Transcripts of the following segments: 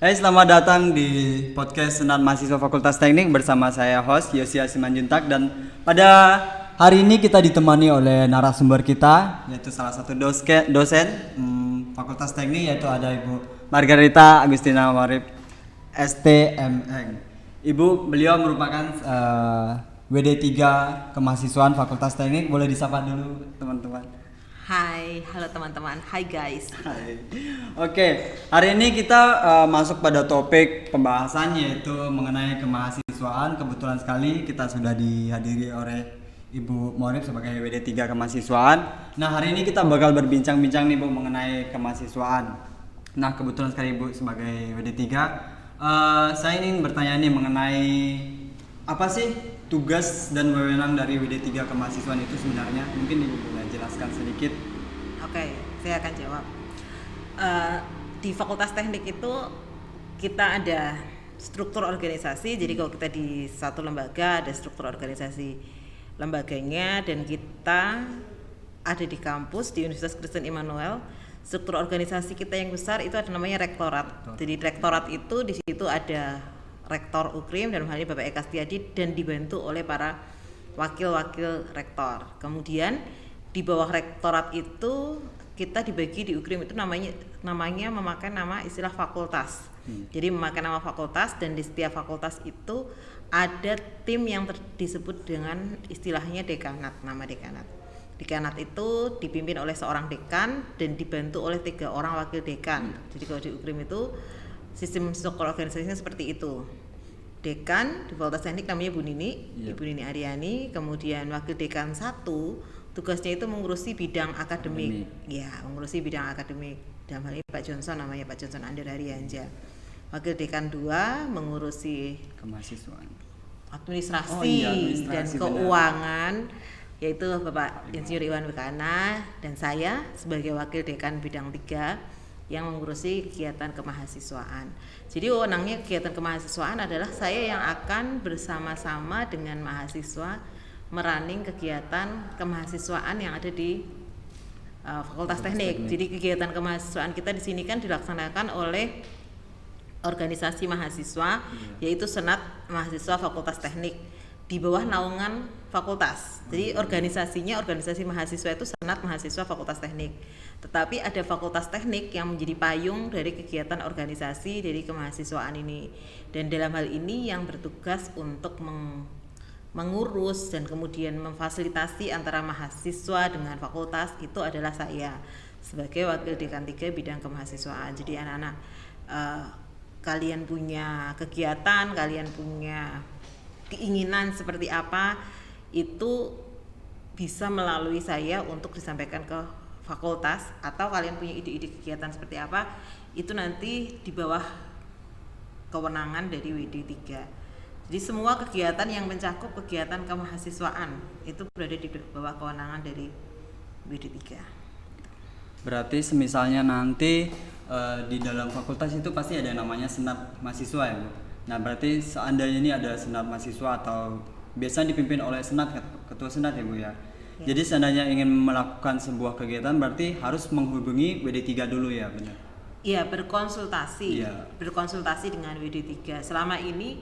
Hai, selamat datang di podcast Senat Mahasiswa Fakultas Teknik bersama saya host Yosia Simanjuntak, dan pada hari ini kita ditemani oleh narasumber kita yaitu salah satu dosen Fakultas Teknik, yaitu ada Ibu Margarita Agustina Marip STMN. Beliau merupakan WD3 kemahasiswaan Fakultas Teknik. Boleh disapa dulu teman-teman. Hai, halo teman-teman. Hai guys. Hai. Oke, hari ini kita masuk pada topik pembahasan yaitu mengenai kemahasiswaan. Kebetulan sekali kita sudah dihadiri oleh Ibu Morib sebagai WD3 kemahasiswaan. Nah, hari ini kita bakal berbincang-bincang nih Bu mengenai kemahasiswaan. Nah, kebetulan sekali Ibu sebagai WD3, saya ingin bertanya nih mengenai apa sih tugas dan wewenang dari WD3 kemahasiswaan itu sebenarnya. Mungkin Ibu boleh jelaskan sedikit. Oke, saya akan jawab. Di Fakultas Teknik itu kita ada struktur organisasi. Jadi kalau kita di satu lembaga ada struktur organisasi lembaganya, dan kita ada di kampus di Universitas Kristen Immanuel. Struktur organisasi kita yang besar itu ada namanya rektorat. Jadi rektorat itu di situ ada rektor UKRIM dan hal ini Bapak Eka Setiadi, dan dibantu oleh para wakil-wakil rektor. Kemudian di bawah rektorat itu kita dibagi di UKRIM itu namanya memakai nama istilah fakultas. Jadi memakai nama fakultas, dan di setiap fakultas itu ada tim yang disebut dengan istilahnya dekanat, nama dekanat. Dekanat itu dipimpin oleh seorang dekan dan dibantu oleh 3 orang wakil dekan. Jadi kalau di UKRIM itu sistem struktur organisasinya seperti itu. Dekan di Fakultas Teknik namanya Bu Nini, Ibu Nini Aryani. Kemudian wakil dekan 1 tugasnya itu mengurusi bidang akademik. Ya, mengurusi bidang akademik. Dalam hal ini Pak Johnson, namanya Pak Johnson Ander Haryanja. Wakil dekan 2 mengurusi Kemahasiswaan, administrasi dan keuangan, yaitu Bapak Insinyur Iwan Wekana, dan saya sebagai wakil dekan bidang 3 yang mengurusi kegiatan kemahasiswaan. Jadi wewenangnya kegiatan kemahasiswaan adalah saya yang akan bersama-sama dengan mahasiswa merunning kegiatan kemahasiswaan yang ada di Fakultas Teknik. Jadi kegiatan kemahasiswaan kita di sini kan dilaksanakan oleh organisasi mahasiswa, yaitu Senat Mahasiswa Fakultas Teknik di bawah naungan fakultas. Jadi organisasi mahasiswa itu Senat Mahasiswa Fakultas Teknik. Tetapi ada Fakultas Teknik yang menjadi payung dari kegiatan organisasi dari kemahasiswaan ini. Dan dalam hal ini yang bertugas untuk mengurus dan kemudian memfasilitasi antara mahasiswa dengan fakultas itu adalah saya sebagai wakil dekan 3 bidang kemahasiswaan. Jadi anak-anak kalian punya kegiatan, kalian punya keinginan seperti apa, itu bisa melalui saya untuk disampaikan ke fakultas, atau kalian punya ide-ide kegiatan seperti apa, itu nanti di bawah kewenangan dari WD3. Jadi semua kegiatan yang mencakup kegiatan kemahasiswaan itu berada di bawah kewenangan dari WD3. Berarti semisalnya nanti di dalam fakultas itu pasti ada namanya senat mahasiswa ya Bu. Nah, berarti seandainya ini ada senat mahasiswa atau biasanya dipimpin oleh senat, ketua senat ya Bu ya. Jadi seandainya ingin melakukan sebuah kegiatan berarti harus menghubungi WD3 dulu ya, benar? Iya, berkonsultasi dengan WD3. Selama ini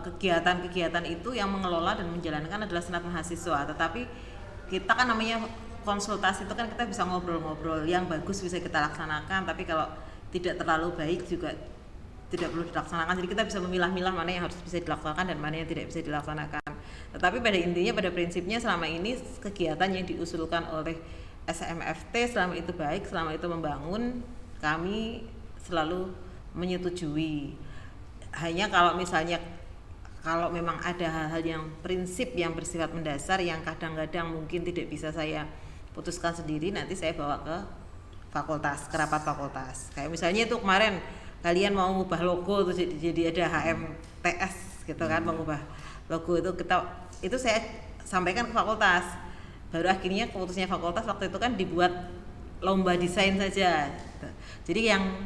kegiatan-kegiatan itu yang mengelola dan menjalankan adalah senat mahasiswa, tetapi kita kan namanya konsultasi itu kan kita bisa ngobrol-ngobrol, yang bagus bisa kita laksanakan, tapi kalau tidak terlalu baik juga tidak perlu dilaksanakan. Jadi kita bisa memilah-milah mana yang harus bisa dilaksanakan dan mana yang tidak bisa dilaksanakan. Tetapi pada intinya, pada prinsipnya selama ini kegiatan yang diusulkan oleh SMFT selama itu baik, selama itu membangun, kami selalu menyetujui. Hanya kalau misalnya kalau memang ada hal-hal yang prinsip yang bersifat mendasar yang kadang-kadang mungkin tidak bisa saya putuskan sendiri, nanti saya bawa ke fakultas, ke rapat fakultas. Kayak misalnya itu kemarin kalian mau mengubah logo tuh, jadi ada HMTS gitu kan, mengubah logo itu saya sampaikan ke fakultas. Baru akhirnya keputusannya fakultas waktu itu kan dibuat lomba desain saja. Jadi yang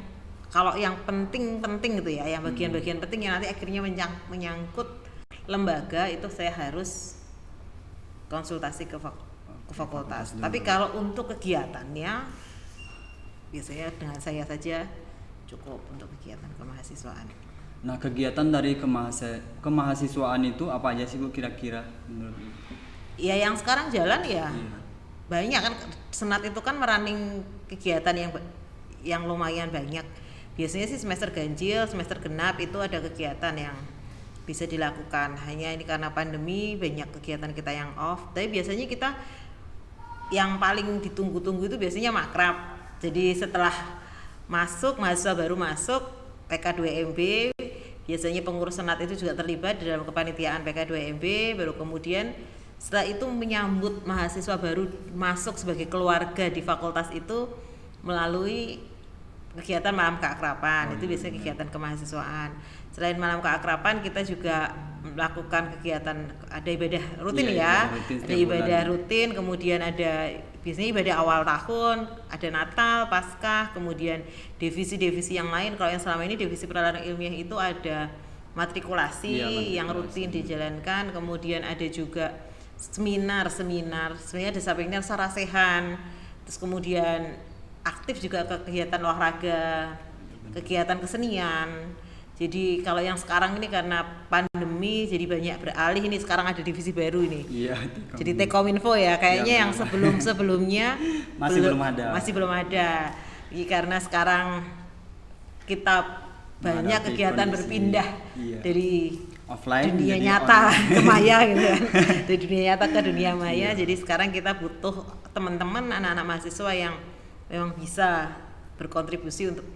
kalau yang penting-penting gitu ya, yang bagian-bagian penting yang nanti akhirnya menyangkut lembaga, itu saya harus konsultasi ke fakultas. Tapi kalau untuk kegiatannya biasanya dengan saya saja cukup untuk kegiatan kemahasiswaan. Nah, kegiatan dari kemahasiswaan itu apa aja sih Bu kira-kira menurut Ibu? Ya yang sekarang jalan ya Iya. banyak kan, Senat itu kan merunning kegiatan yang lumayan banyak. Biasanya sih semester ganjil, semester genap itu ada kegiatan yang bisa dilakukan. Hanya ini karena pandemi banyak kegiatan kita yang off. Tapi biasanya kita yang paling ditunggu-tunggu itu biasanya makrab. Jadi setelah mahasiswa baru masuk PK2MB, biasanya pengurus senat itu juga terlibat di dalam kepanitiaan PK2MB, baru kemudian setelah itu menyambut mahasiswa baru masuk sebagai keluarga di fakultas itu melalui kegiatan malam keakraban. Itu biasanya kegiatan kemahasiswaan. Selain malam keakraban, kita juga melakukan kegiatan, ada ibadah rutin ada ibadah rutin, kemudian ada biasanya ibadah awal tahun, ada Natal, Paskah, kemudian divisi-divisi yang lain. Kalau yang selama ini divisi peralatan ilmiah itu ada matrikulasi yang rutin dijalankan, kemudian ada juga seminar, sebenarnya ada seminar sarasehan, terus kemudian aktif juga ke kegiatan olahraga, kegiatan kesenian. Jadi kalau yang sekarang ini karena pandemi jadi banyak beralih, ini sekarang ada divisi baru ini. Iya. Jadi Tekominfo ya, kayaknya yang sebelumnya masih belum ada. Jadi karena sekarang kita banyak kegiatan berpindah dari offline dunia nyata ke maya gitu kan. Dari dunia nyata ke dunia maya. Jadi sekarang kita butuh teman-teman anak-anak mahasiswa yang memang bisa berkontribusi untuk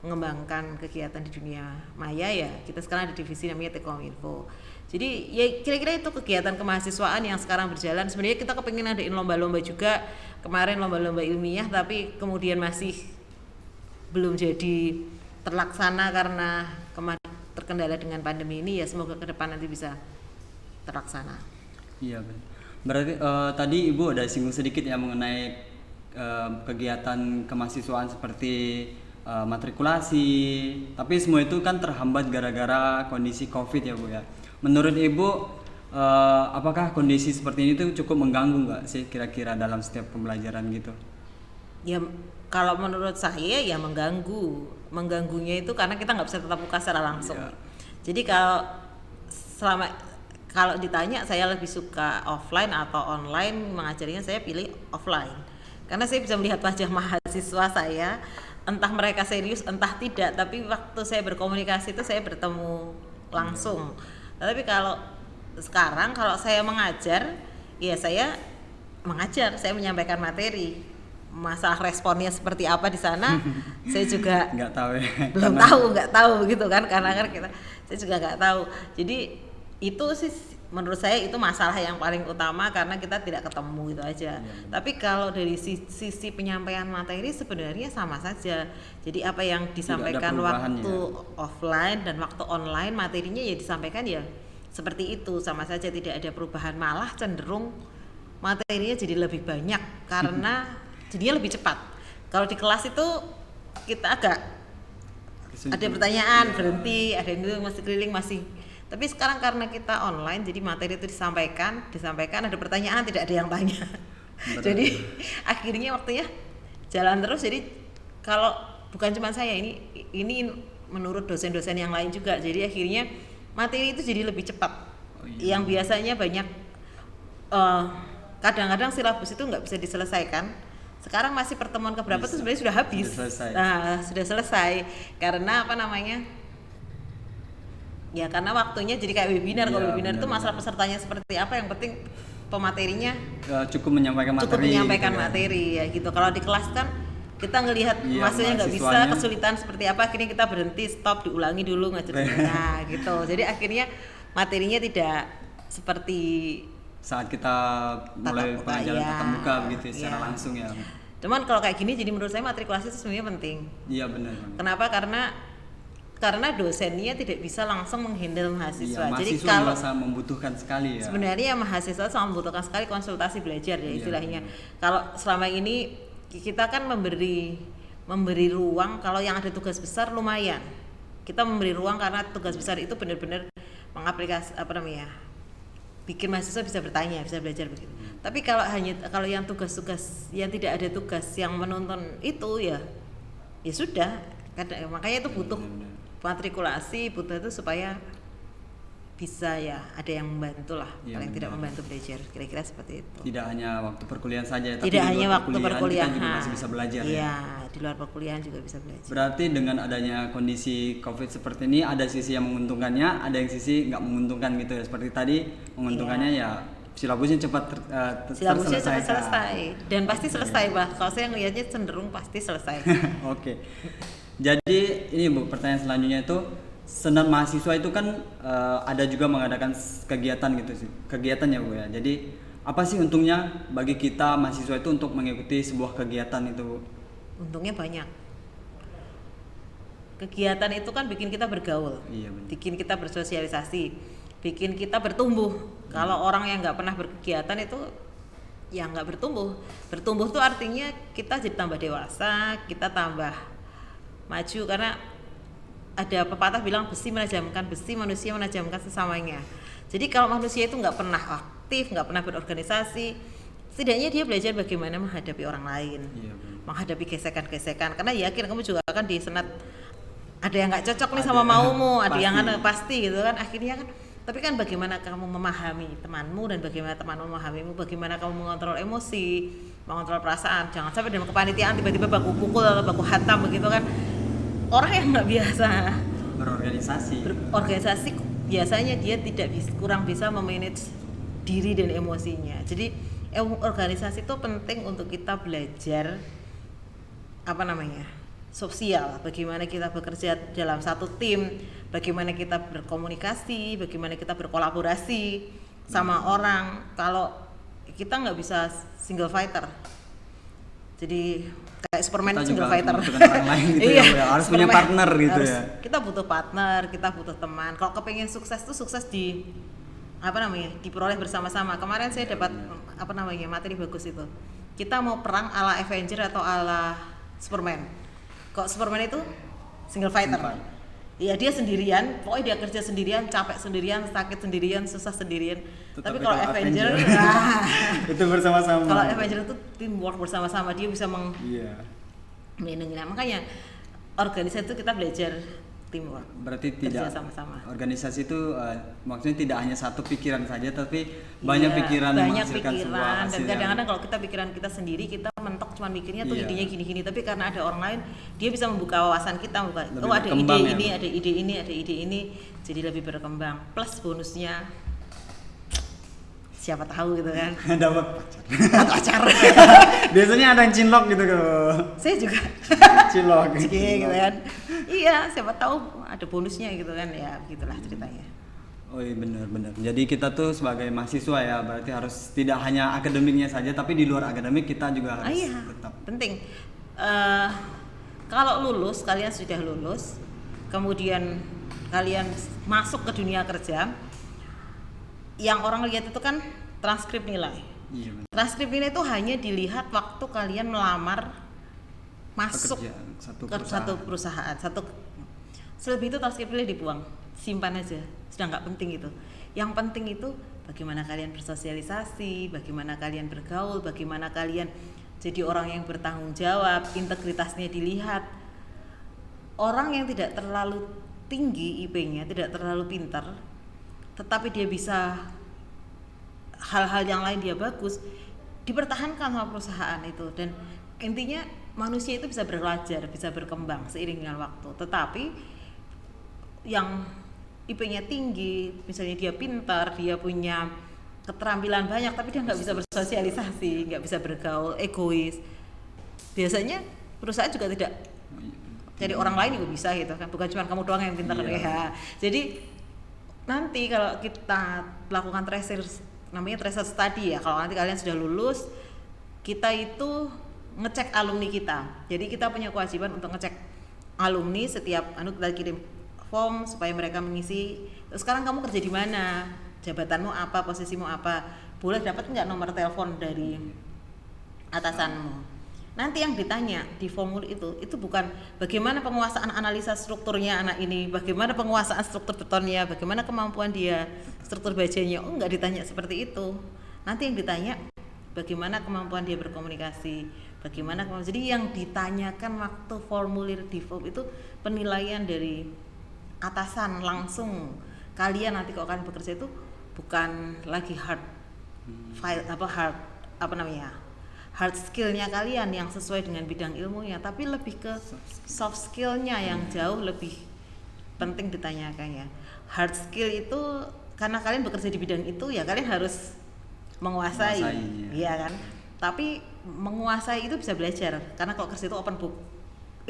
mengembangkan kegiatan di dunia maya ya. Kita sekarang ada divisi namanya Tekominfo. Jadi ya kira-kira itu kegiatan kemahasiswaan yang sekarang berjalan. Sebenarnya kita kepingin adain lomba-lomba juga. Kemarin lomba-lomba ilmiah tapi kemudian masih belum jadi terlaksana karena terkendala dengan pandemi ini. Ya semoga ke depan nanti bisa terlaksana. Iya benar. Berarti tadi Ibu ada singgung sedikit ya mengenai kegiatan kemahasiswaan seperti matrikulasi, tapi semua itu kan terhambat gara-gara kondisi COVID ya Bu ya. Menurut Ibu apakah kondisi seperti ini tuh cukup mengganggu nggak sih kira-kira dalam setiap pembelajaran gitu? Ya kalau menurut saya ya mengganggunya itu karena kita nggak bisa tatap muka secara langsung. Jadi kalau ditanya saya lebih suka offline atau online mengajarinya, saya pilih offline karena saya bisa melihat wajah mahasiswa saya, entah mereka serius entah tidak, tapi waktu saya berkomunikasi itu saya bertemu langsung. Tapi kalau sekarang kalau saya mengajar ya saya mengajar, saya menyampaikan materi. Masalah responnya seperti apa di sana saya juga nggak tahu ya. nggak tahu begitu kan, karena kan saya juga nggak tahu. Jadi itu sih menurut saya itu masalah yang paling utama karena kita tidak ketemu gitu aja. Tapi kalau dari sisi penyampaian materi sebenarnya sama saja. Jadi apa yang disampaikan waktu offline dan waktu online materinya ya disampaikan ya seperti itu, sama saja, tidak ada perubahan, malah cenderung materinya jadi lebih banyak karena jadinya lebih cepat. Kalau di kelas itu kita agak ada pertanyaan berhenti, ada yang masih keliling masih. Tapi sekarang karena kita online, jadi materi itu disampaikan, ada pertanyaan tidak ada yang tanya. Jadi akhirnya waktunya jalan terus. Jadi kalau bukan cuma saya, ini menurut dosen-dosen yang lain juga. Jadi akhirnya materi itu jadi lebih cepat. Yang biasanya banyak kadang-kadang silabus itu nggak bisa diselesaikan. Sekarang masih pertemuan keberapa tuh sebenarnya sudah habis. Sudah selesai karena apa namanya? Ya karena waktunya jadi kayak webinar. Kalau webinar itu masalah pesertanya seperti apa, yang penting pematerinya cukup menyampaikan materi ya gitu. Kalau di kelas kan kita ngelihat mahasiswanya nggak bisa, kesulitan seperti apa, akhirnya kita berhenti, stop, diulangi dulu ngajarnya gitu. Jadi akhirnya materinya tidak seperti saat kita mulai pengajaran tatap muka begitu secara langsung ya. Cuman kalau kayak gini jadi menurut saya matrikulasi itu sebenarnya penting. Iya benar. Kenapa? Karena dosennya tidak bisa langsung menghandle mahasiswa. Jadi kalau membutuhkan sekali ya. Sebenarnya mahasiswa sangat membutuhkan sekali konsultasi belajar ya istilahnya. Kalau selama ini kita kan memberi ruang, kalau yang ada tugas besar lumayan. Kita memberi ruang karena tugas besar itu benar-benar mengaplikasi bikin mahasiswa bisa bertanya, bisa belajar begitu. Tapi kalau yang tugas-tugas yang tidak ada tugas yang menuntun itu ya sudah. Makanya itu butuh matrikulasi, butuh itu supaya bisa ya ada yang membantu lah, paling tidak membantu belajar, kira-kira seperti itu. Tidak hanya waktu perkuliahan saja, tapi tidak di hanya luar waktu perkuliahan kita juga masih bisa belajar ya. Di luar perkuliahan juga bisa belajar. Berarti dengan adanya kondisi COVID seperti ini ada sisi yang menguntungkannya, ada yang sisi nggak menguntungkan gitu ya. Seperti tadi menguntungkannya ya silabusnya cepat selesai dan pasti selesai bah. Kalau saya ngelihatnya cenderung pasti selesai. Oke. Jadi ini Bu, pertanyaan selanjutnya itu Senat mahasiswa itu kan ada juga mengadakan kegiatan gitu sih. Kegiatan ya Bu ya. Jadi apa sih untungnya bagi kita mahasiswa itu untuk mengikuti sebuah kegiatan itu Bu? Untungnya banyak. Kegiatan itu kan bikin kita bergaul, bikin kita bersosialisasi, bikin kita bertumbuh. Kalau orang yang nggak pernah berkegiatan itu ya nggak bertumbuh. Bertumbuh itu artinya kita jadi tambah dewasa, kita tambah maju, karena ada pepatah bilang besi menajamkan besi, manusia menajamkan sesamanya. Jadi kalau manusia itu nggak pernah aktif, nggak pernah berorganisasi, setidaknya dia belajar bagaimana menghadapi orang lain, menghadapi gesekan-gesekan. Karena yakin kamu juga kan di senat ada yang nggak cocok nih sama maumu, ada yang pasti gitu kan. Akhirnya kan, tapi kan bagaimana kamu memahami temanmu dan bagaimana temanmu memahamimu, bagaimana kamu mengontrol emosi, mengontrol perasaan. Jangan sampai dalam kepanitiaan tiba-tiba baku pukul atau baku hantam begitu kan. Orang yang nggak biasa berorganisasi biasanya dia kurang bisa memanage diri dan emosinya. Jadi organisasi itu penting untuk kita belajar sosial, bagaimana kita bekerja dalam satu tim, bagaimana kita berkomunikasi, bagaimana kita berkolaborasi sama orang. Kalau kita nggak bisa single fighter, jadi kayak Superman single fighter. Orang lain gitu ya, harus punya partner gitu ya. Kita butuh partner, kita butuh teman. Kalau kepengen sukses tuh sukses diperoleh bersama-sama. Kemarin saya dapat materi bagus itu. Kita mau perang ala Avenger atau ala Superman. Kok Superman itu single fighter. Iya, dia sendirian, pokoknya dia kerja sendirian, capek sendirian, sakit sendirian, susah sendirian. Tapi kalau Avenger itu bersama-sama. Kalau Avenger itu teamwork bersama-sama, dia bisa melindungi. Makanya organisasi itu kita belajar teamwork. Berarti tidak sama-sama. Organisasi itu maksudnya tidak hanya satu pikiran saja, tapi banyak pikiran yang menghasilkan sebuah hasil. Dan kadang-kadang kalau kita pikiran kita sendiri, kita mentok cuma mikirnya tuh idenya gini-gini, tapi karena ada orang lain, dia bisa membuka wawasan kita, ada ide ini, jadi lebih berkembang. Plus bonusnya siapa tahu gitu kan. Dapat pacar. Biasanya ada yang cinlok gitu kan. Saya juga cinlok gitu kan. Iya, siapa tahu ada bonusnya gitu kan, ya gitulah ceritanya. Oh iya, benar. Jadi kita tuh sebagai mahasiswa ya, berarti harus tidak hanya akademiknya saja, tapi di luar akademik kita juga harus tetap penting. Kalau kalian sudah lulus, kemudian kalian masuk ke dunia kerja, yang orang lihat itu kan transkrip nilai. Iya, transkrip nilai itu hanya dilihat waktu kalian melamar masuk ke satu perusahaan. Selebih itu transkrip nilai dibuang, simpan aja, sudah nggak penting itu. Yang penting itu bagaimana kalian bersosialisasi, bagaimana kalian bergaul, bagaimana kalian jadi orang yang bertanggung jawab, integritasnya dilihat. Orang yang tidak terlalu tinggi IP-nya, tidak terlalu pintar, tetapi dia bisa hal-hal yang lain dia bagus, dipertahankan sama perusahaan itu. Dan intinya manusia itu bisa belajar, bisa berkembang seiring dengan waktu. Tetapi yang IP-nya tinggi, misalnya dia pintar, dia punya keterampilan banyak, tapi dia nggak bisa bersosialisasi, nggak bisa bergaul, egois, biasanya perusahaan juga tidak. Jadi orang lain juga bisa gitu kan, bukan cuma kamu doang yang pintar ya. Jadi nanti kalau kita lakukan tracer, namanya tracer study ya, kalau nanti kalian sudah lulus, kita itu ngecek alumni kita. Jadi kita punya kewajiban untuk ngecek alumni setiap kita kirim form supaya mereka mengisi. Sekarang kamu kerja di mana? Jabatanmu apa? Posisimu apa? Boleh dapat nggak nomor telepon dari atasanmu? Nanti yang ditanya di formulir itu bukan bagaimana penguasaan analisa strukturnya anak ini, bagaimana penguasaan struktur betonnya, bagaimana kemampuan dia, struktur bajanya. Nggak ditanya seperti itu. Nanti yang ditanya bagaimana kemampuan dia berkomunikasi, jadi yang ditanyakan waktu formulir di form itu penilaian dari atasan langsung. Kalian nanti kalau kalian bekerja itu bukan lagi hard skillnya kalian yang sesuai dengan bidang ilmunya, tapi lebih ke soft skillnya yang jauh lebih penting ditanyakannya. Hard skill itu karena kalian bekerja di bidang itu ya kalian harus menguasai ya kan. Tapi menguasai itu bisa belajar karena kalau kerja itu open book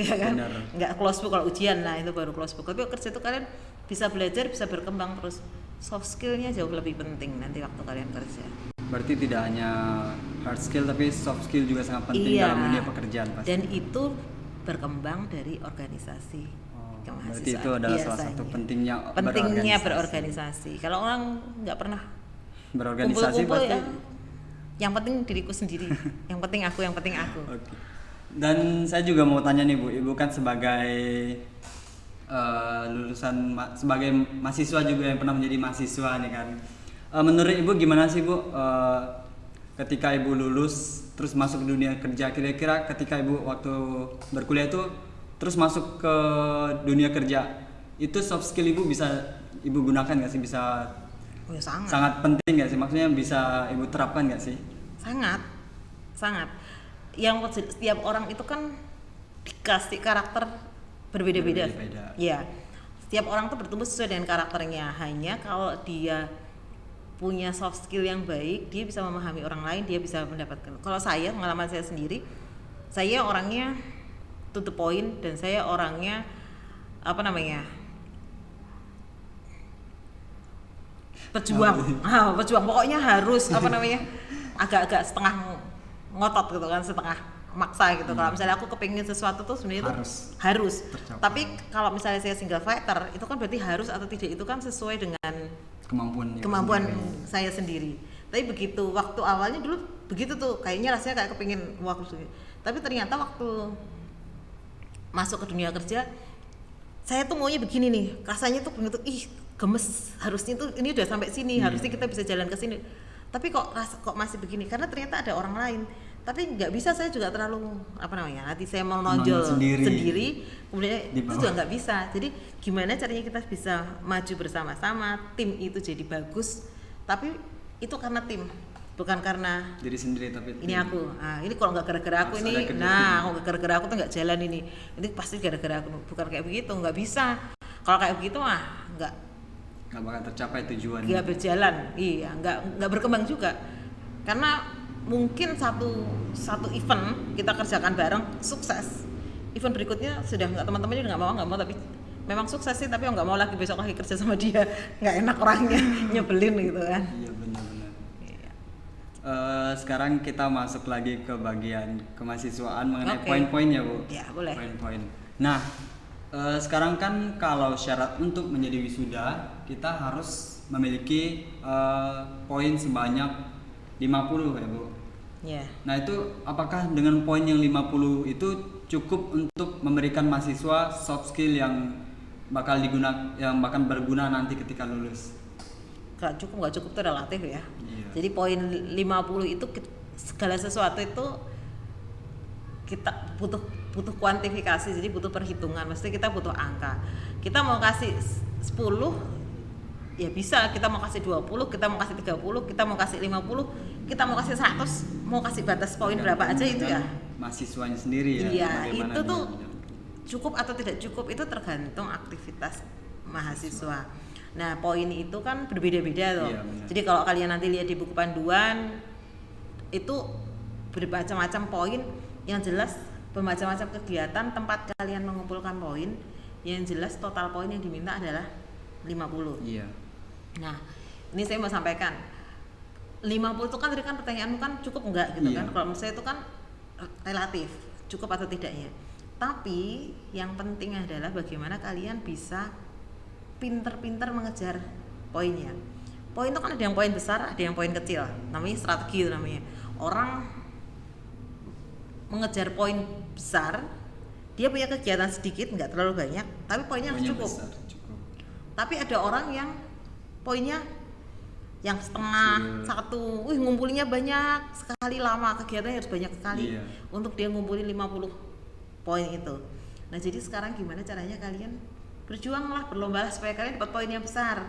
ya kan. Nggak close book kalau ujian, nah itu baru close book. Tapi kerja itu kalian bisa belajar, bisa berkembang terus. Soft skillnya jauh lebih penting nanti waktu kalian kerja. Berarti tidak hanya hard skill tapi soft skill juga sangat penting dalam dunia pekerjaan pasti. Dan itu berkembang dari organisasi kemahasiswaan. Berarti itu adalah salah satu pentingnya berorganisasi. Kalau orang nggak pernah berorganisasi kumpul-kumpul pasti ya, yang penting diriku sendiri, yang penting aku. Okay. Dan saya juga mau tanya nih Bu, Ibu kan sebagai lulusan sebagai mahasiswa juga yang pernah menjadi mahasiswa nih kan. Menurut Ibu gimana sih Bu ketika Ibu lulus terus masuk ke dunia kerja, kira-kira ketika Ibu waktu berkuliah itu terus masuk ke dunia kerja, itu soft skill Ibu bisa Ibu gunakan nggak sih? Bisa sangat penting nggak sih? Maksudnya bisa Ibu terapkan nggak sih? Sangat. Yang setiap orang itu kan dikasih karakter berbeda-beda. Ya, setiap orang tuh bertumbuh sesuai dengan karakternya. Hanya kalau dia punya soft skill yang baik, dia bisa memahami orang lain, dia bisa mendapatkan. Kalau saya, pengalaman saya sendiri, saya orangnya to the point dan saya orangnya pejuang. Pejuang pokoknya harus agak-agak setengah ngotot gitu kan, setengah maksa gitu. Kalau misalnya aku kepingin sesuatu tuh sebenarnya harus. Tapi kalau misalnya saya single fighter, itu kan berarti harus atau tidak itu kan sesuai dengan kemampuan saya sendiri. Tapi begitu waktu awalnya dulu begitu tuh, kayaknya rasanya kayak kepingin waktu. Tapi ternyata waktu masuk ke dunia kerja, saya tuh maunya begini nih. Rasanya tuh begitu, gemes. Harusnya tuh ini udah sampai sini, harusnya kita bisa jalan ke sini. Tapi kok masih begini? Karena ternyata ada orang lain. Tapi nggak bisa, saya juga terlalu nanti saya mau nonjol sendiri kemudian itu juga nggak bisa. Jadi gimana caranya kita bisa maju bersama-sama, tim itu jadi bagus, tapi itu karena tim, bukan karena diri sendiri. Tapi ini aku, ini kalau nggak gara-gara aku ini, kalau gara-gara aku tuh nggak jalan ini pasti gara-gara aku. Bukan kayak begitu, nggak bisa. Kalau kayak begitu nggak bakal tercapai tujuan, nggak berjalan, nggak berkembang juga. Karena mungkin satu event kita kerjakan bareng sukses, event berikutnya sudah nggak, teman-temannya nggak mau, tapi memang sukses sih, tapi nggak mau lagi besok lagi kerja sama dia, nggak enak orangnya, nyebelin gitu kan. Iya benar-benar. Sekarang kita masuk lagi ke bagian kemahasiswaan mengenai poin-poinnya Bu. Ya boleh. Poin-poin. Nah sekarang kan kalau syarat untuk menjadi wisuda kita harus memiliki poin sebanyak 50 ya Bu. Yeah. Nah itu apakah dengan poin yang 50 itu cukup untuk memberikan mahasiswa soft skill yang bakal berguna nanti ketika lulus? Gak cukup itu relatif ya. Yeah. Jadi poin 50 itu segala sesuatu itu kita butuh kuantifikasi, jadi butuh perhitungan, mesti kita butuh angka. Kita mau kasih 10 ya bisa, kita mau kasih 20, kita mau kasih 30, kita mau kasih 50, kita mau kasih 100, mau kasih batas poin berapa aja itu ya mahasiswanya sendiri ya. Iya, itu tuh cukup atau tidak cukup itu tergantung aktivitas mahasiswa. Nah, poin itu kan berbeda-beda loh. Iya, jadi kalau kalian nanti lihat di buku panduan itu bermacam-macam poin, yang jelas bermacam-macam kegiatan tempat kalian mengumpulkan poin, yang jelas total poin yang diminta adalah 50. Iya. Nah, ini saya mau sampaikan 50 itu kan tadi kan pertanyaanmu kan cukup enggak gitu kan. Kalau menurut saya itu kan relatif, cukup atau tidaknya. Tapi yang penting adalah bagaimana kalian bisa pinter-pinter mengejar poinnya. Poin itu kan ada yang poin besar, ada yang poin kecil. Namanya strategi itu namanya. Orang mengejar poin besar, dia punya kegiatan sedikit, enggak terlalu banyak, tapi poinnya cukup. Besar, cukup. Tapi ada orang yang poinnya yang setengah satu, ngumpulinnya banyak sekali, lama kegiatannya harus banyak sekali untuk dia ngumpulin 50 poin itu. Nah jadi sekarang gimana caranya kalian berjuanglah, berlombalah supaya kalian dapat poin yang besar,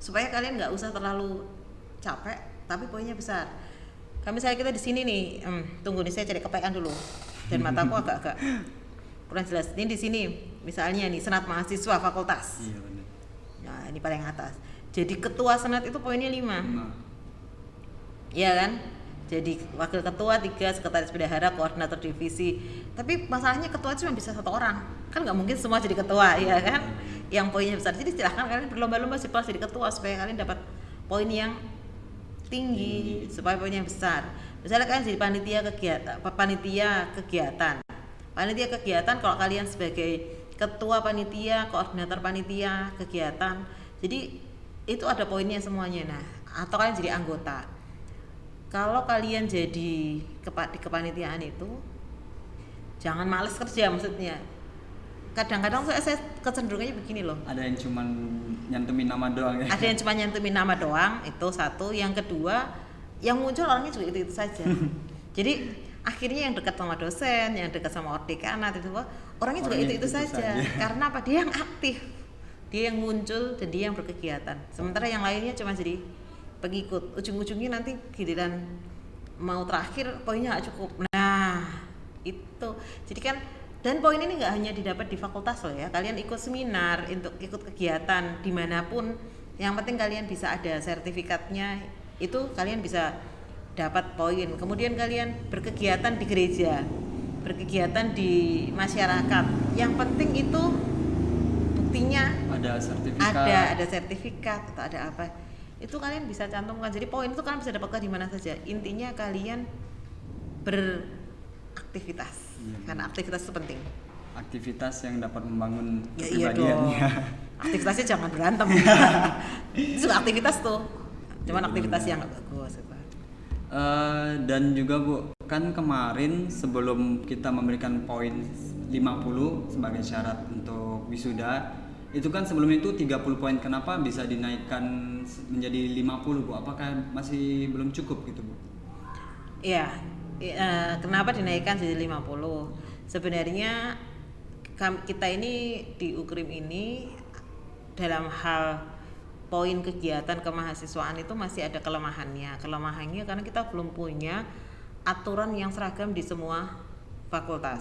supaya kalian nggak usah terlalu capek tapi poinnya besar. Misalnya kita di sini nih, tunggu nih saya cari kepean dulu dan mataku agak-agak kurang jelas. Ini di sini misalnya nih senat mahasiswa fakultas. Iya benar. Nah ini paling atas. Jadi ketua senat itu poinnya 5. Iya kan? Jadi wakil ketua 3, sekretaris bendahara, koordinator divisi. Tapi masalahnya ketua cuma bisa 1 orang. Kan nggak mungkin semua jadi ketua, ya kan? Yang poinnya besar. Jadi silahkan kalian berlomba-lomba sih jadi ketua supaya kalian dapat poin yang tinggi, supaya poinnya besar. Misalnya kalian jadi panitia kegiatan. Panitia kegiatan kalau kalian sebagai ketua panitia, koordinator panitia kegiatan. Jadi itu ada poinnya semuanya. Nah, atau kalian jadi anggota. Kalau kalian jadi di kepanitiaan itu jangan males kerja, maksudnya. Kadang-kadang saya kecenderungannya begini loh. Ada yang cuman nyantumin nama doang ya. Ada yang cuma nyantumin nama doang, itu satu. Yang kedua, yang muncul orangnya juga itu saja. Jadi akhirnya yang dekat sama dosen, yang dekat sama ordekanat itu orangnya juga itu saja. Karena apa? Dia yang aktif. Dia yang muncul dan dia yang berkegiatan. Sementara yang lainnya cuma jadi pengikut. Ujung-ujungnya nanti giliran mau terakhir poinnya nggak cukup. Nah itu. Jadi kan, dan poin ini nggak hanya didapat di fakultas loh ya. Kalian ikut seminar, ikut kegiatan dimanapun. Yang penting kalian bisa ada sertifikatnya. Itu kalian bisa dapat poin. Kemudian kalian berkegiatan di gereja, berkegiatan di masyarakat. Yang penting itu buktinya ada sertifikat atau ada apa, itu kalian bisa cantumkan. Jadi poin itu kalian bisa dapatkan di mana saja. Intinya kalian beraktivitas, karena aktivitas itu penting. Aktivitas yang dapat membangun kepribadiannya. Aktivitasnya jangan berantem. Itu juga aktivitas tuh, cuman aktivitas yang nggak bagus. Dan juga Bu, kan kemarin sebelum kita memberikan poin 50 sebagai syarat untuk wisuda, itu kan sebelum itu 30 poin. Kenapa bisa dinaikkan menjadi 50 Bu? Apakah masih belum cukup gitu Bu? Iya, kenapa dinaikkan jadi 50? Sebenarnya kita ini di UKRIM ini dalam hal poin kegiatan kemahasiswaan itu masih ada kelemahannya karena kita belum punya aturan yang seragam di semua fakultas.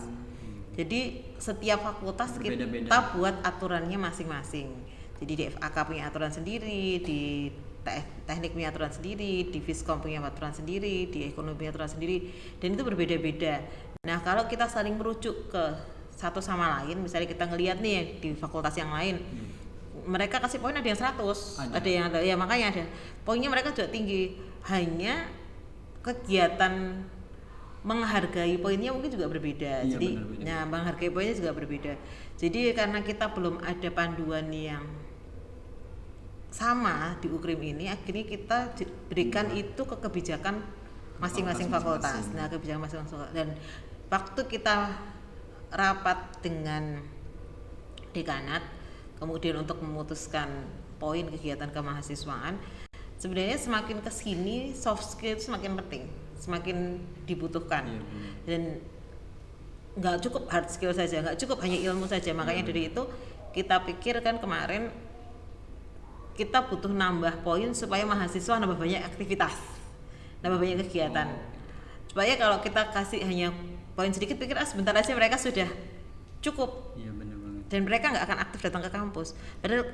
Jadi setiap fakultas berbeda-beda. Kita buat aturannya masing-masing. Jadi di FAK punya aturan sendiri, di teknik punya aturan sendiri, di Fiskom punya aturan sendiri, di ekonomi punya aturan sendiri, dan itu berbeda-beda. Nah kalau kita saling merujuk ke satu sama lain, misalnya kita ngelihat nih di fakultas yang lain, mereka kasih poin ada yang 100, ada yang ya makanya ada poinnya mereka juga tinggi. Hanya kegiatan menghargai poinnya mungkin juga berbeda. Iya, jadi benar. Nah menghargai poinnya juga berbeda. Jadi karena kita belum ada panduan yang sama di UKRIM ini, akhirnya kita berikan itu ke kebijakan masing-masing fakultas. Nah kebijakan masing-masing fakultas. Dan waktu kita rapat dengan dekanat kemudian untuk memutuskan poin kegiatan kemahasiswaan, sebenarnya semakin kesini soft skill semakin penting, semakin dibutuhkan. Dan nggak cukup hard skill saja, nggak cukup hanya ilmu saja. Makanya dari itu kita pikirkan kemarin kita butuh nambah poin supaya mahasiswa nambah banyak aktivitas, nambah banyak kegiatan. Supaya kalau kita kasih hanya poin sedikit, pikir sebentar aja mereka sudah cukup. Iya benar banget. Dan mereka nggak akan aktif datang ke kampus. Padahal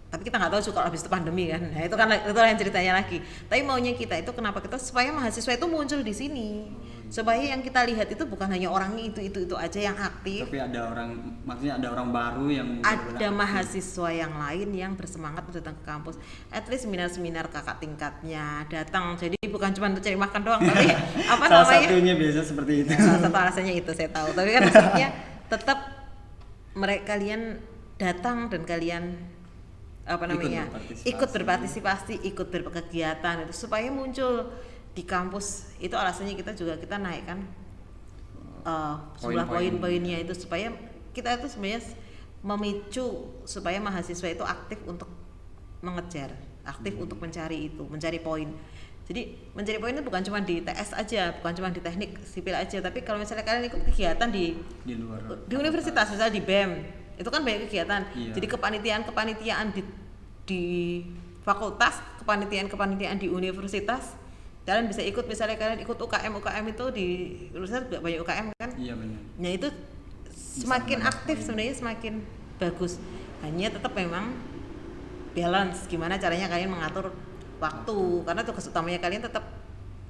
tapi kita nggak tahu juga kalau habis itu pandemi kan. Nah, itu yang ceritanya lagi. Tapi maunya kita itu kenapa kita supaya mahasiswa itu muncul di sini. Supaya yang kita lihat itu bukan hanya orangnya itu aja yang aktif. Tapi ada orang, maksudnya ada orang baru yang ada mahasiswa yang lain yang bersemangat untuk datang ke kampus. At least seminar-seminar kakak tingkatnya datang. Jadi bukan cuma untuk cari makan doang, tapi apa salah namanya? satunya biasa seperti itu. Salah satu alasannya itu saya tahu. Tapi kan maksudnya tetap kalian datang dan kalian ikut berpartisipasi, ikut berkegiatan itu supaya muncul di kampus. Itu alasannya kita naikkan jumlah poin-poinnya itu supaya kita itu sebenarnya memicu supaya mahasiswa itu aktif untuk mengejar aktif untuk mencari itu, mencari poin. Jadi mencari poin itu bukan cuma di TS aja, bukan cuma di teknik sipil aja, tapi kalau misalnya kalian ikut kegiatan di luar di universitas, misalnya di BEM, itu kan banyak kegiatan. Iya. Jadi kepanitiaan di fakultas, kepanitiaan di universitas, kalian bisa ikut. Misalnya kalian ikut UKM itu di universitas juga banyak UKM kan. Iya benar. Nah itu semakin aktif sebenarnya semakin bagus. Hanya tetap memang balance, gimana caranya kalian mengatur waktu, karena tugas utamanya kalian tetap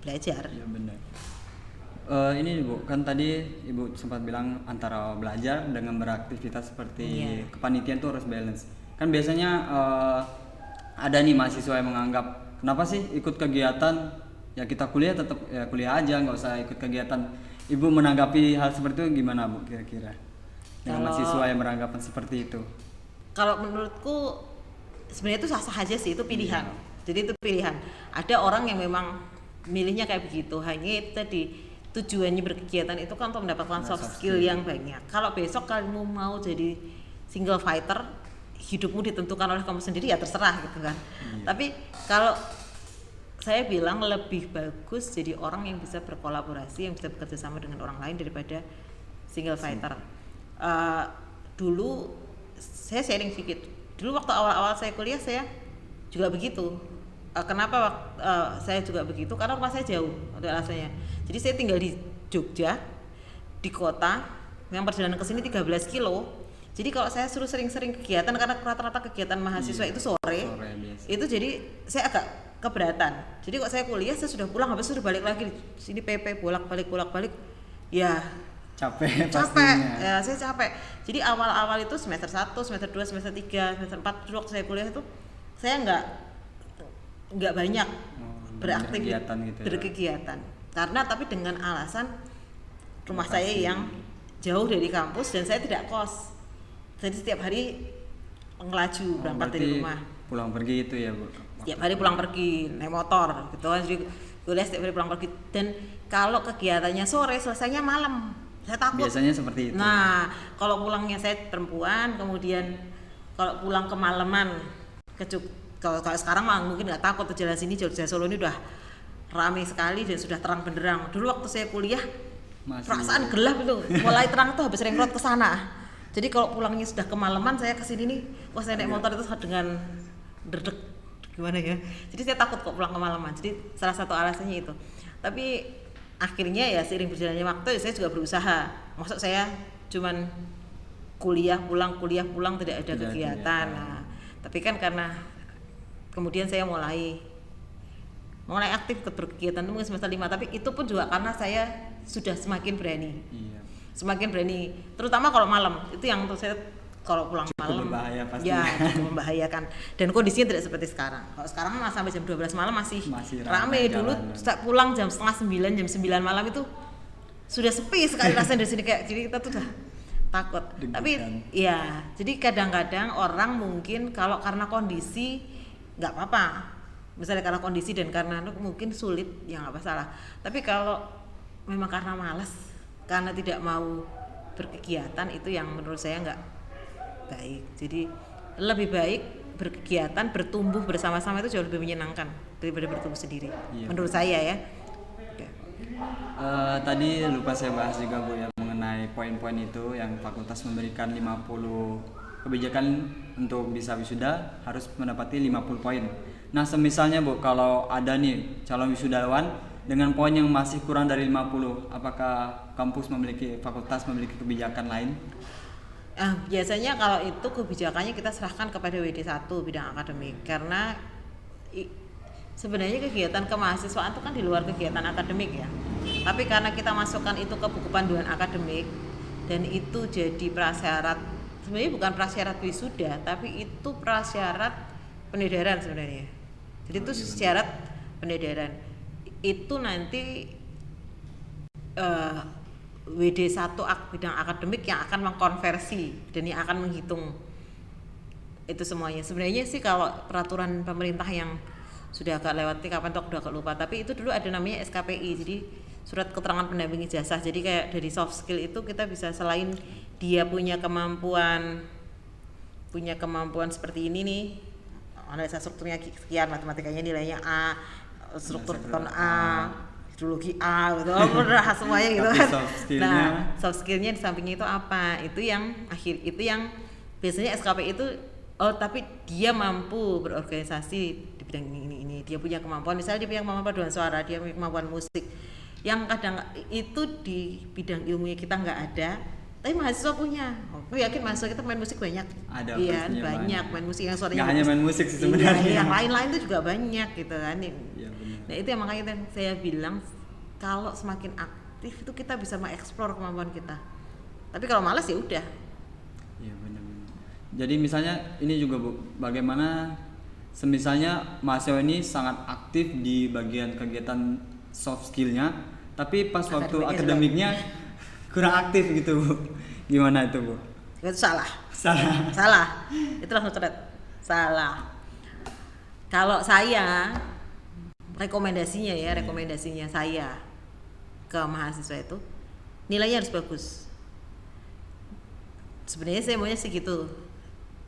belajar. Iya benar. Ini Bu, kan tadi Ibu sempat bilang antara belajar dengan beraktivitas seperti kepanitiaan tuh harus balance. Kan biasanya ada nih mahasiswa yang menganggap, kenapa sih ikut kegiatan, ya kita kuliah tetap ya kuliah aja, nggak usah ikut kegiatan. Ibu menanggapi hal seperti itu gimana Bu kira-kira? Dengan mahasiswa yang beranggapan seperti itu. Kalau menurutku sebenarnya itu sah-sah aja sih, itu pilihan. Jadi itu pilihan. Ada orang yang memang milihnya kayak begitu, hanya itu tadi tujuannya berkegiatan itu kan untuk mendapatkan soft skill yang banyak. Kalau besok kamu mau jadi single fighter, hidupmu ditentukan oleh kamu sendiri, ya terserah gitu kan. Tapi kalau saya bilang lebih bagus jadi orang yang bisa berkolaborasi, yang bisa bekerja sama dengan orang lain daripada single fighter. Dulu saya sharing sedikit. Dulu waktu awal-awal saya kuliah saya juga begitu. Kenapa saya juga begitu? Karena rumah saya jauh, itu alasannya. Jadi saya tinggal di Jogja, di kota, yang perjalanan ke sini 13 kilo. Jadi kalau saya suruh sering-sering kegiatan, karena rata-rata kegiatan mahasiswa itu sore itu jadi saya agak keberatan. Jadi kok saya kuliah, saya sudah pulang, habis sudah balik lagi sini PP bolak-balik, ya capek ya, saya capek. Jadi awal-awal itu semester 1, semester 2, semester 3, semester 4 dulu waktu saya kuliah itu saya nggak banyak beraktivitas gitu berkegiatan ya. Karena tapi dengan alasan rumah saya yang jauh dari kampus dan saya tidak kos, jadi setiap hari ngelaju berangkat dari rumah, pulang pergi itu ya Bu? Setiap hari pulang pergi naik motor gitu kan, jadi kuliah setiap hari pulang pergi. Dan kalau kegiatannya sore, selesainya malam, saya takut. Biasanya seperti itu. Nah kalau pulangnya saya perempuan, kemudian kalau pulang kemalaman kalau sekarang mah mungkin nggak takut, jalan sini Jogja Solo ini udah ramai sekali dan sudah terang benderang. Dulu waktu saya kuliah perasaan gelap itu, mulai terang tuh habis ring road ke sana. Jadi kalau pulangnya sudah kemalaman, saya kesini nih, wah saya naik motor itu dengan derdek gimana ya. Jadi saya takut kok pulang kemalaman. Jadi salah satu alasannya itu. Tapi akhirnya ya seiring berjalannya waktu ya saya juga berusaha. Maksud saya cuman kuliah pulang tidak ada kegiatan. Nah, tapi kan karena kemudian saya mulai aktif ikut berkegiatan itu mungkin semester 5, tapi itu pun juga karena saya sudah semakin berani. Semakin berani, terutama kalau malam. Itu yang untuk saya kalau pulang malam berbahaya pasti. Ya, cukup membahayakan. Dan kondisinya tidak seperti sekarang. Kalau sekarang sampai jam 12 malam masih ramai. Dulu pulang jam setengah 9, jam 9 malam itu sudah sepi sekali rasanya di sini, kayak jadi kita tuh udah takut. Tapi ya, jadi kadang-kadang orang mungkin kalau karena kondisi nggak apa-apa, misalnya karena kondisi dan karena mungkin sulit, ya nggak masalah. Tapi kalau memang karena malas, karena tidak mau berkegiatan, itu yang menurut saya nggak baik. Jadi lebih baik berkegiatan, bertumbuh bersama-sama itu jauh lebih menyenangkan daripada bertumbuh sendiri. Menurut saya ya. Tadi lupa saya bahas juga Bu ya mengenai poin-poin itu yang fakultas memberikan 50 kebijakan untuk bisa wisuda harus mendapati 50 poin. Nah, semisalnya Bu, kalau ada nih calon wisudawan dengan poin yang masih kurang dari 50, apakah fakultas memiliki kebijakan lain? Biasanya kalau itu kebijakannya kita serahkan kepada WD1 bidang akademik, karena sebenarnya kegiatan kemahasiswaan itu kan di luar kegiatan akademik ya. Tapi karena kita masukkan itu ke buku panduan akademik dan itu jadi prasyarat, sebenarnya bukan prasyarat wisuda, tapi itu prasyarat penedaran sebenarnya. Jadi itu syarat penedaran. Itu nanti WD1 bidang akademik yang akan mengkonversi dan yang akan menghitung itu semuanya. Sebenarnya sih kalau peraturan pemerintah yang sudah agak lewati kapan tuh udah agak lupa, tapi itu dulu ada namanya SKPI, jadi surat keterangan pendamping ijazah. Jadi kayak dari soft skill itu kita bisa, selain dia punya kemampuan seperti ini nih, analisa strukturnya sekian, matematikanya nilainya A, struktur kon A, hidrologi A gitu, udah semuanya gitu kan. Nah, soft skillnya di sampingnya itu apa? Itu yang biasanya SKP itu tapi dia mampu berorganisasi di bidang ini. Dia punya kemampuan, misalnya dia punya kemampuan paduan suara, dia punya kemampuan musik. Yang kadang itu di bidang ilmunya kita nggak ada, tapi mahasiswa punya. Aku yakin mahasiswa kita main musik banyak. Ada, iya, banyak main musik yang suaranya nggak hanya main musik sih sebenarnya. Iya, yang lain-lain itu juga banyak gitu kan. Iya, nah itu yang makanya saya bilang kalau semakin aktif itu kita bisa mengeksplor kemampuan kita. Tapi kalau malas ya udah. Iya benar. Jadi misalnya ini juga Bu, bagaimana semisalnya mahasiswa ini sangat aktif di bagian kegiatan soft skillnya, tapi pas waktu akademiknya kurang aktif gitu Bu. Gimana itu Bu? Itu salah. Itu langsung ceret. Salah. Kalau saya rekomendasinya saya ke mahasiswa itu nilainya harus bagus. Sebenarnya saya maunya sih gitu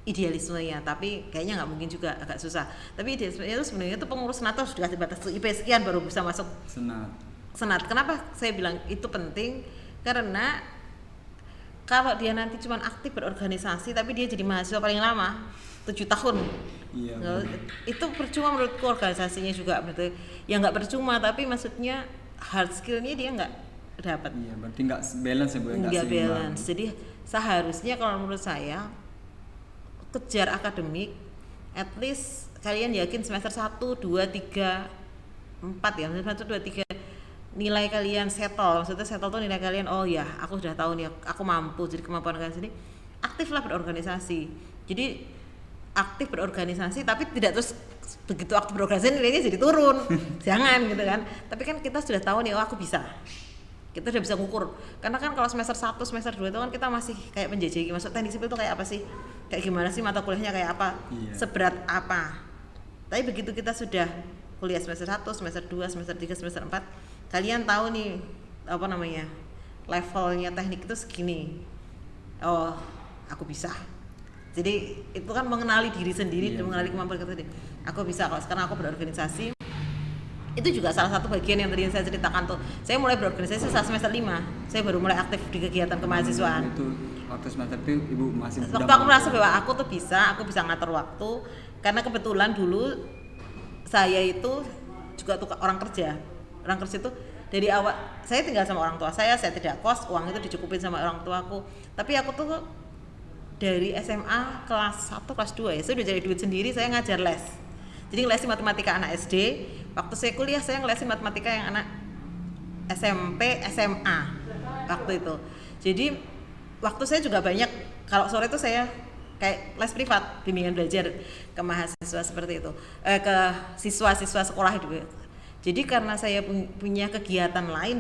idealismenya, tapi kayaknya nggak mungkin juga, agak susah. Tapi idealismenya itu sebenarnya itu pengurus senat harus dikasih batas IP sekian baru bisa masuk senat. Kenapa saya bilang itu penting? Karena kalau dia nanti cuma aktif berorganisasi tapi dia jadi mahasiswa paling lama 7 tahun. Iya. Itu percuma menurutku organisasinya juga betul. Ya nggak percuma, tapi maksudnya hard skillnya dia nggak dapat. Iya, berarti nggak balance ya Bu? Nggak balance. Jadi seharusnya kalau menurut saya kejar akademik, at least kalian yakin semester 1, 2, 3, 4 ya, semester 2, 3 nilai kalian settle. Maksudnya settle tuh nilai kalian, oh ya aku sudah tahu nih aku mampu, jadi kemampuan kalian sini aktiflah berorganisasi. Jadi aktif berorganisasi tapi tidak terus begitu aktif berorganisasi nilainya jadi turun. Jangan gitu kan. Tapi kan kita sudah tahu nih, oh aku bisa. Kita udah bisa ngukur. Karena kan kalau semester 1, semester 2 itu kan kita masih kayak menjajaki, masuk teknik sipil itu kayak apa sih? Kayak gimana sih mata kuliahnya kayak apa? Iya. Seberat apa? Tapi begitu kita sudah kuliah semester 1, semester 2, semester 3, semester 4, kalian tahu nih apa namanya? Levelnya teknik itu segini. Oh, aku bisa. Jadi itu kan mengenali diri sendiri, dan mengenali kemampuan kita sendiri. Aku bisa kalau sekarang aku berorganisasi. Itu juga salah satu bagian yang tadi saya ceritakan tuh. Saya mulai berorganisasi saat semester 5. Saya baru mulai aktif di kegiatan kemahasiswaan. Itu waktu semester itu Ibu masih muda. Waktu aku merasa bahwa aku tuh aku bisa ngatur waktu, karena kebetulan dulu saya itu juga tuh orang kerja. Orang kerja itu dari awal saya tinggal sama orang tua saya tidak kos, uang itu dicukupin sama orang tuaku. Tapi aku tuh dari SMA kelas 1, kelas 2 ya, saya udah cari duit sendiri, saya ngajar les. Jadi ngelesin matematika anak SD. Waktu saya kuliah saya ngelesin matematika yang anak SMP, SMA waktu itu. Jadi waktu saya juga banyak, kalau sore itu saya kayak les privat, bimbingan belajar ke mahasiswa seperti itu, ke siswa-siswa sekolah juga. Jadi karena saya punya kegiatan lain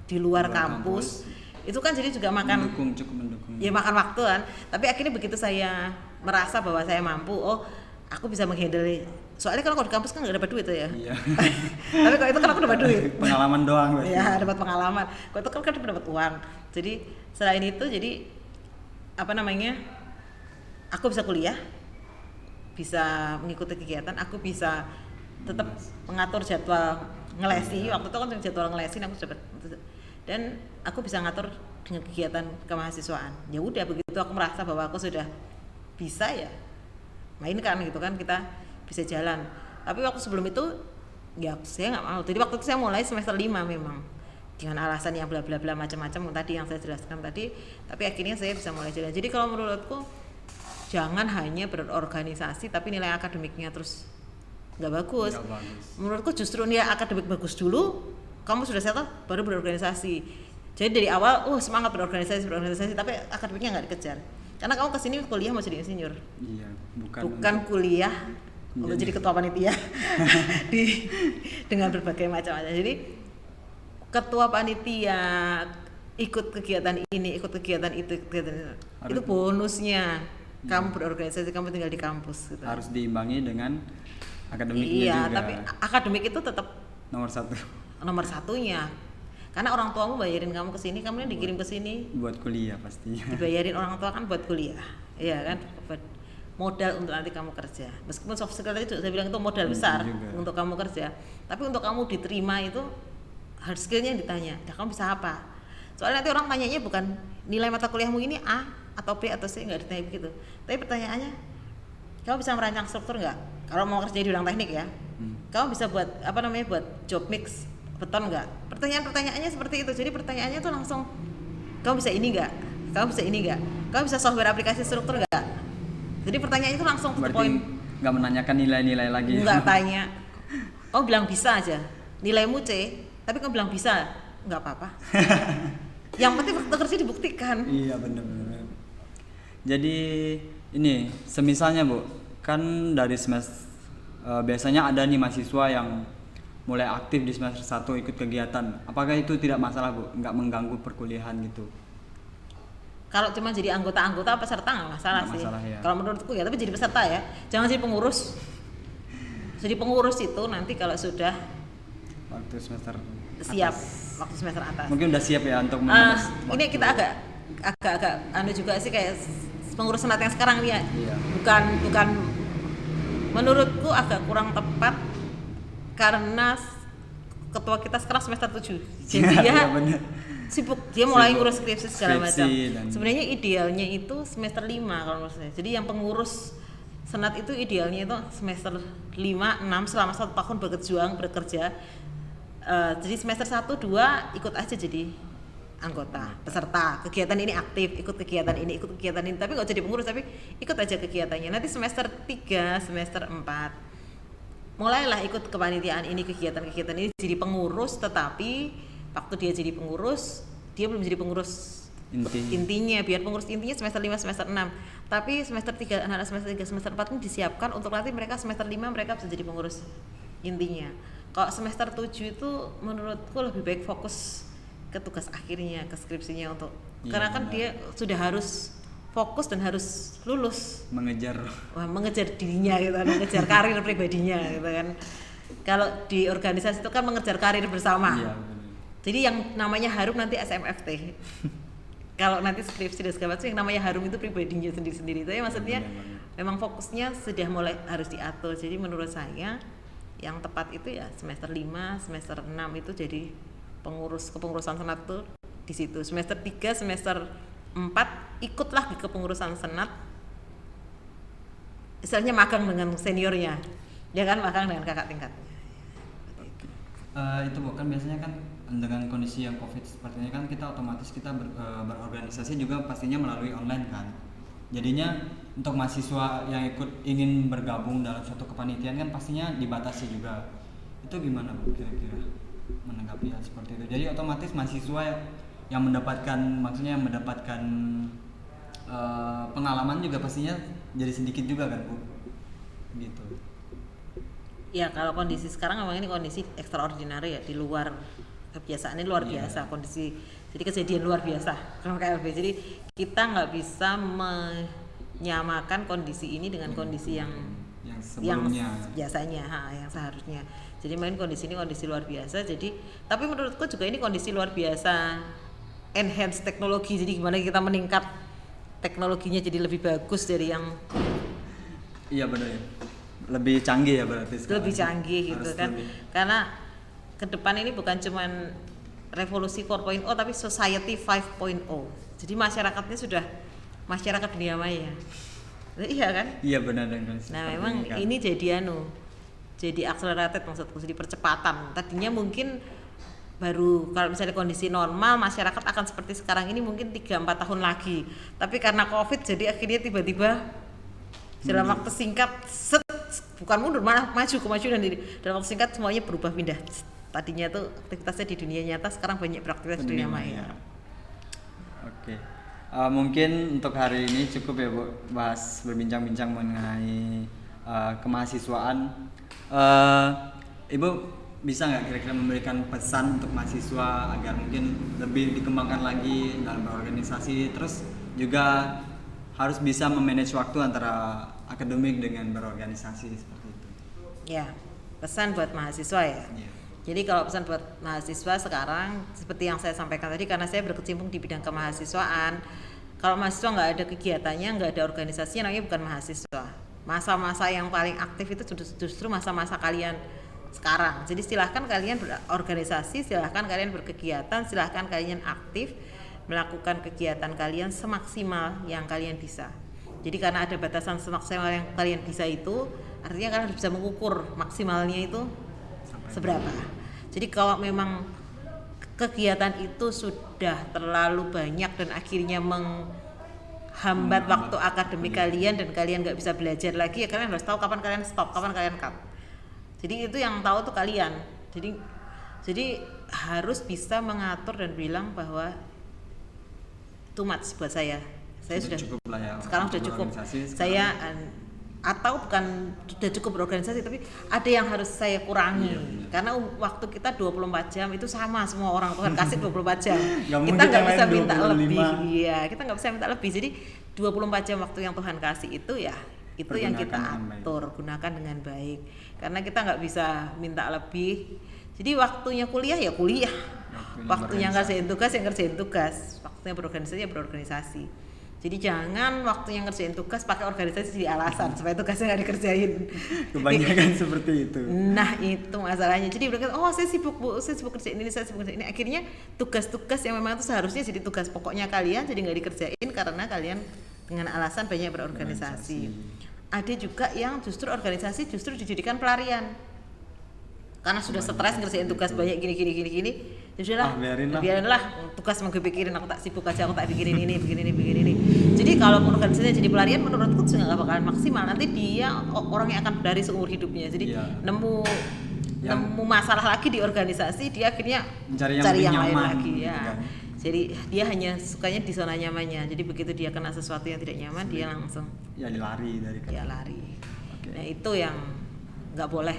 di luar kampus, itu kan jadi juga cukup mendukung. Ya makan waktu kan. Tapi akhirnya begitu saya merasa bahwa saya mampu, oh aku bisa menghandle. Soalnya kalau di kampus kan nggak dapat duit ya. Iya. Tapi kalau itu kan aku dapat duit. Pengalaman doang berarti. Ya dapat pengalaman. Kalau itu kan dapat uang. Jadi selain itu jadi apa namanya? Aku bisa kuliah, bisa mengikuti kegiatan, aku bisa tetap mengatur jadwal ngelesi. Waktu itu kan jadwal ngelesin aku dapat. Dan aku bisa ngatur dengan kegiatan kemahasiswaan. Ya udah begitu aku merasa bahwa aku sudah bisa ya mainkan gitu kan, kita bisa jalan. Tapi waktu sebelum itu ya saya nggak mau. Jadi waktu itu saya mulai semester 5 memang dengan alasan yang bla bla bla macam-macam tadi yang saya jelaskan tadi. Tapi akhirnya saya bisa mulai jalan. Jadi kalau menurutku jangan hanya berorganisasi tapi nilai akademiknya terus nggak bagus. Menurutku justru nilai akademik bagus dulu, kamu sudah settle baru berorganisasi. Jadi dari awal semangat berorganisasi tapi akademiknya nggak dikejar. Karena kamu kesini kuliah mau jadi insinyur. Iya, bukan kuliah untuk jadi ketua panitia dengan berbagai macam. Jadi ketua panitia, ikut kegiatan ini, ikut kegiatan itu, itu bonusnya. Kamu berorganisasi, kamu tinggal di kampus gitu. Harus diimbangi dengan akademiknya juga. Iya, tapi akademik itu tetap nomor satunya. Karena orang tuamu bayarin kamu kesini, kamu dikirim kesini buat kuliah pastinya. Dibayarin orang tua kan buat kuliah, iya kan? modal untuk nanti kamu kerja. Meskipun soft skill tadi saya bilang itu modal besar untuk kamu kerja, tapi untuk kamu diterima itu hard skillnya yang ditanya. Nah, kamu bisa apa? Soalnya nanti orang tanyanya bukan nilai mata kuliahmu ini A atau B atau C, nggak ditanya begitu. Tapi pertanyaannya, kamu bisa merancang struktur nggak? Kalau mau kerja di bidang teknik ya, kamu bisa buat buat job mix beton nggak? Pertanyaannya seperti itu. Jadi pertanyaannya tuh langsung, kamu bisa ini nggak? Kamu bisa ini nggak? Kamu bisa software aplikasi struktur nggak? Jadi pertanyaannya itu langsung to the point. Nggak menanyakan nilai-nilai lagi. Nggak tanya. Kamu bilang bisa aja. Nilaimu C, tapi kamu bilang bisa, nggak apa-apa. Yang penting waktu kerja dibuktikan. Iya benar-benar. Jadi ini semisalnya Bu, kan dari semester biasanya ada nih mahasiswa yang mulai aktif di semester 1 ikut kegiatan. Apakah itu tidak masalah Bu? Nggak mengganggu perkuliahan gitu? Kalau cuma jadi anggota peserta nggak masalah Nggak sih. masalah, ya. Kalau menurutku ya, tapi jadi peserta ya. Jangan jadi pengurus. Jadi pengurus itu nanti kalau sudah Waktu semester siap, atas. waktu semester atas. Mungkin udah siap ya untuk menulis. Ini kita agak juga sih kayak pengurus senat yang sekarang nih ya. Iya. Bukan menurutku agak kurang tepat karena ketua kita sekarang semester 7. Jadi Iya, ya bener. sibuk, dia mulai Sibuk. ngurus skripsi segala macam. dan- Sebenarnya idealnya itu semester 5 kalau menurut saya. Jadi yang pengurus senat itu idealnya itu semester 5, 6 selama 1 tahun bekerja. Jadi semester 1, 2 ikut aja jadi anggota, peserta. Kegiatan ini aktif, ikut kegiatan ini, tapi nggak jadi pengurus, tapi ikut aja kegiatannya. Nanti semester 3, semester 4 mulailah ikut kepanitiaan ini, kegiatan-kegiatan ini, jadi pengurus. Tetapi waktu dia jadi pengurus, dia belum jadi pengurus intinya. Biar pengurus intinya semester 5, semester 6. Tapi semester 3, anak-anak semester 3, semester 4 ini disiapkan untuk nanti mereka semester 5 mereka bisa jadi pengurus intinya. Kalau semester 7 itu menurutku lebih baik fokus ke tugas akhirnya, ke skripsinya karena kan benar. dia sudah harus fokus dan harus lulus. mengejar dirinya gitu kan, mengejar karir pribadinya gitu kan. Kalau di organisasi itu kan mengejar karir bersama. Iya, benar. Jadi yang namanya harum nanti SMFT. Kalau nanti skripsi dan segala macam yang namanya harum itu pribadinya sendiri-sendiri. Tapi maksudnya memang fokusnya sudah mulai harus diatur. Jadi menurut saya yang tepat itu ya semester 5, semester 6 itu jadi kepengurusan senat tuh di situ. Semester 3, semester 4 ikutlah di kepengurusan senat. Istilahnya magang dengan seniornya. Ya kan, magang dengan kakak tingkatnya. Itu bukan biasanya kan dengan kondisi yang COVID seperti ini kan kita otomatis berorganisasi juga pastinya melalui online kan. Jadinya untuk mahasiswa yang ingin bergabung dalam suatu kepanitiaan kan pastinya dibatasi juga. Itu gimana Bu kira-kira menanggapi hal seperti itu? Jadi otomatis mahasiswa yang mendapatkan pengalaman juga pastinya jadi sedikit juga kan Bu? Gitu. Ya kalau kondisi sekarang memang ini kondisi extraordinary ya, di luar kebiasaan, ini luar biasa kondisi, jadi kejadian luar biasa kalau KLB. Jadi kita nggak bisa menyamakan kondisi ini dengan kondisi yang sebelumnya, biasanya, yang seharusnya. Jadi main kondisi ini kondisi luar biasa. Jadi tapi menurutku juga ini kondisi luar biasa, enhance teknologi. Jadi gimana kita meningkat teknologinya jadi lebih bagus dari yang iya benar ya. Lebih canggih ya berarti sekarang. Lebih canggih gitu kan. Karena ke depan ini bukan cuman revolusi 4.0 tapi society 5.0. Jadi masyarakatnya sudah masyarakat dunia maya. Iya kan? Iya benar dengan. Nah, memang kan. Ini jadi accelerated, maksudku, jadi percepatan. Tadinya mungkin baru kalau misalnya kondisi normal masyarakat akan seperti sekarang ini mungkin 3-4 tahun lagi. Tapi karena Covid jadi akhirnya tiba-tiba dalam waktu singkat bukan mundur malah maju dan dalam waktu singkat semuanya berubah pindah. Tadinya tuh aktivitasnya di dunia nyata, sekarang banyak beraktivitas di dunia maya. Oke. Mungkin untuk hari ini cukup ya Bu, bahas berbincang-bincang mengenai kemahasiswaan. Ibu bisa nggak kira-kira memberikan pesan untuk mahasiswa agar mungkin lebih dikembangkan lagi dalam berorganisasi, terus juga harus bisa memanage waktu antara akademik dengan berorganisasi seperti itu. Ya, pesan buat mahasiswa ya. Yeah. Jadi kalau pesan buat mahasiswa sekarang seperti yang saya sampaikan tadi, karena saya berkecimpung di bidang kemahasiswaan, Kalau mahasiswa nggak ada kegiatannya, nggak ada organisasinya, namanya bukan mahasiswa. Masa-masa yang paling aktif itu justru masa-masa kalian sekarang. Jadi silahkan kalian berorganisasi, silahkan kalian berkegiatan, silahkan kalian aktif melakukan kegiatan kalian semaksimal yang kalian bisa. Jadi karena ada batasan semaksimal yang kalian bisa itu, artinya kalian harus bisa mengukur maksimalnya itu seberapa. Jadi kalau memang kegiatan itu sudah terlalu banyak dan akhirnya menghambat waktu akademik kalian dan kalian nggak bisa belajar lagi, ya kalian harus tahu kapan kalian stop, kapan kalian cut. Jadi itu yang tahu tuh kalian. Jadi harus bisa mengatur dan bilang bahwa too much buat saya sudah cukup lah ya, sekarang sudah cukup saya atau bukan sudah cukup berorganisasi, tapi ada yang harus saya kurangi. Karena waktu kita 24 jam itu sama semua orang, Tuhan kasih 24 jam. Kita nggak bisa minta 25. Lebih. Iya, kita nggak bisa minta lebih. Jadi 24 jam waktu yang Tuhan kasih itu ya itu yang kita atur, gunakan dengan baik. Karena kita nggak bisa minta lebih. Jadi waktunya kuliah ya kuliah, waktunya ngerjain tugas ya ngerjain tugas, waktunya berorganisasi ya berorganisasi. Jadi jangan waktu yang ngerjain tugas pakai organisasi jadi alasan supaya tugasnya nggak dikerjain. Kebanyakan seperti itu. Nah itu masalahnya. Jadi udah saya sibuk bu, saya sibuk kerjain ini, saya sibuk kerjain ini. Akhirnya tugas-tugas yang memang itu seharusnya jadi tugas pokoknya kalian jadi nggak dikerjain karena kalian dengan alasan banyak berorganisasi. Ada juga yang justru organisasi justru dijadikan pelarian. Karena sudah stres ngerjain tugas banyak gini. Sudahlah, biarinlah tugas mau gue pikirin, aku tak sibuk aja, aku tak pikirin ini, begini ini. Jadi kalau organisasinya jadi pelarian, menurutku juga nggak bakalan maksimal. Nanti dia orang yang akan dari seumur hidupnya. Jadi nemu masalah lagi di organisasi, dia akhirnya cari yang lain lagi ya. Jadi dia hanya sukanya di zona nyamannya. Jadi begitu dia kena sesuatu yang tidak nyaman, dia langsung lari dari lari. Okay. Nah itu yang nggak boleh.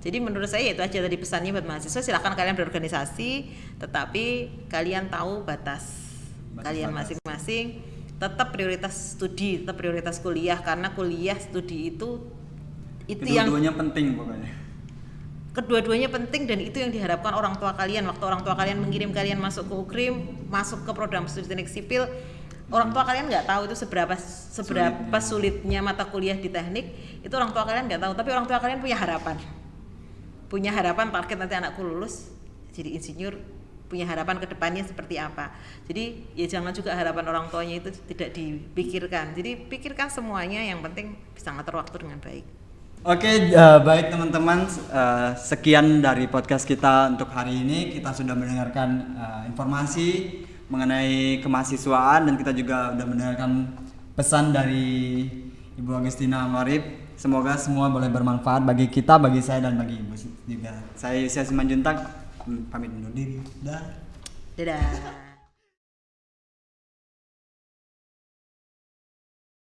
Jadi menurut saya itu aja tadi pesannya buat mahasiswa, silakan kalian berorganisasi, tetapi kalian tahu batas kalian masing-masing, tetap prioritas studi, tetap prioritas kuliah, karena kuliah studi itu yang kedua-duanya penting pokoknya. Kedua-duanya penting dan itu yang diharapkan orang tua kalian. Waktu orang tua kalian mengirim kalian masuk ke UKRIM, masuk ke program studi teknik sipil, orang tua kalian nggak tahu itu seberapa sulitnya mata kuliah di teknik, itu orang tua kalian nggak tahu, tapi orang tua kalian punya harapan target nanti anakku lulus jadi insinyur, punya harapan ke depannya seperti apa. Jadi ya jangan juga harapan orang tuanya itu tidak dipikirkan. Jadi pikirkan semuanya, yang penting bisa ngatur waktu dengan baik. Oke, baik teman-teman, sekian dari podcast kita untuk hari ini. Kita sudah mendengarkan informasi mengenai kemahasiswaan dan kita juga sudah mendengarkan pesan dari Ibu Agustina Marip. Semoga semua boleh bermanfaat bagi kita, bagi saya dan bagi Ibu juga. Saya Yusya Simanjuntak, pamit undur diri. Dadah.